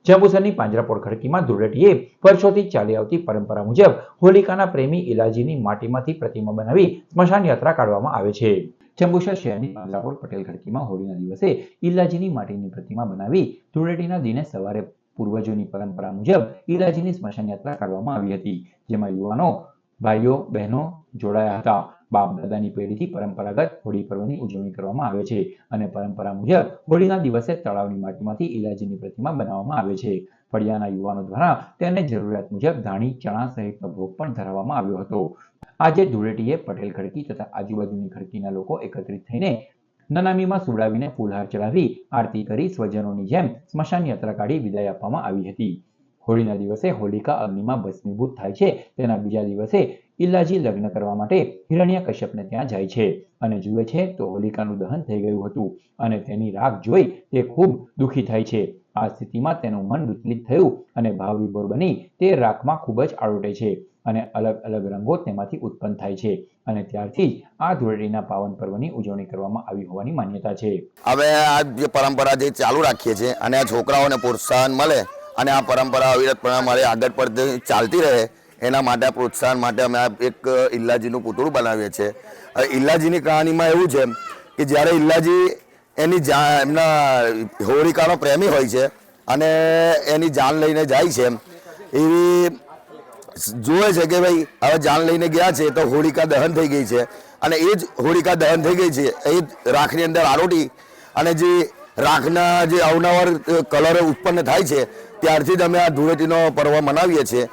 જંબુસરની પાંજરાપોળ ખડકીમાં ધૂળેટીએ વર્ષોથી ચાલી આવતી પરંપરા મુજબ હોલિકાના પ્રેમી ઇલાજીની માટીમાંથી પ્રતિમા બનાવી સ્મશાન યાત્રા કાઢવામાં આવે છે। જંબુસર શહેરની પાંજરાપોળ પટેલ ખડકીમાં હોળીના દિવસે ઇલાજીની માટીની પ્રતિમા બનાવી ધૂળેટીના દિને સવારે પૂર્વજોની પરંપરા મુજબ ઇલાજીની સ્મશાન યાત્રા કાઢવામાં આવી હતી, જેમાં યુવાનો, ભાઈઓ, બહેનો જોડાયા હતા। બાપ દાદાની પેઢીથી પરંપરાગત હોળી પર્વની ઉજવણી કરવામાં આવે છે અને પરંપરા મુજબ હોળીના દિવસે તળાવની માટીમાંથી ઇલાજીની પ્રતિમા બનાવવામાં આવે છે। ફળિયાના યુવાનો દ્વારા તેને જરૂરિયાત મુજબ ધાણી, ચણા સહિતનો ભોગ પણ ધરાવવામાં આવ્યો હતો। આજે ધૂળેટીએ પટેલ ખડકી તથા આજુબાજુની ખડકીના લોકો એકત્રિત થઈને નનામીમાં સુવડાવીને ફૂલહાર ચડાવી આરતી કરી સ્વજનોની જેમ સ્મશાન યાત્રા કાઢી વિદાય આપવામાં આવી હતી। હોળીના દિવસે હોલિકા અગ્નિમાં ભસ્મીભૂત થાય છે, તેના બીજા દિવસે ઇલાજી લગ્ન કરવા માટે હિરણ્યકશ્યપને ત્યાં જાય છે અને જુએ છે તો હોલિકાનું દહન થઈ ગયું હતું અને તેની રાખ જોઈ તે ખૂબ દુઃખી થાય છે। આ સ્થિતિમાં તેનું મન વિચલિત થયું અને ભાવ વિભોર બની તે રાખમાં ખૂબ જ આળોટે છે અને અલગ અલગ રંગો તેમાંથી ઉત્પન્ન થાય છે અને ત્યારથી જ આ ધૂળેટીના પાવન પર્વની ઉજવણી કરવામાં આવી હોવાની માન્યતા છે। હવે આ જે પરંપરા જે ચાલુ રાખીએ છીએ અને આ છોકરાઓને પ્રોત્સાહન મળે અને આ પરંપરા અવિરતપણે અમારી આગળ પર ચાલતી રહે એના માટે પ્રોત્સાહન માટે અમે એક ઇલ્લાજીનું પૂતળું બનાવીએ છીએ। ઇલ્લાજીની કહાનીમાં એવું છે કે જ્યારે ઇલ્લાજી એમના હોલિકાનો પ્રેમી હોય છે અને એની જાન લઈને જાય છે, એવી જુએ છે કે ભાઈ હવે જાન લઈને ગયા છે તો હોલિકા દહન થઈ ગઈ છે અને એ જ હોલિકા દહન થઈ ગઈ છે એ જ રાખની અંદર આરોટી અને જે રાખના જે અવનવર કલર ઉત્પન્ન થાય છે ત્યારથી જ અમે આ ધૂળેટીનો પર્વ મનાવીએ છીએ।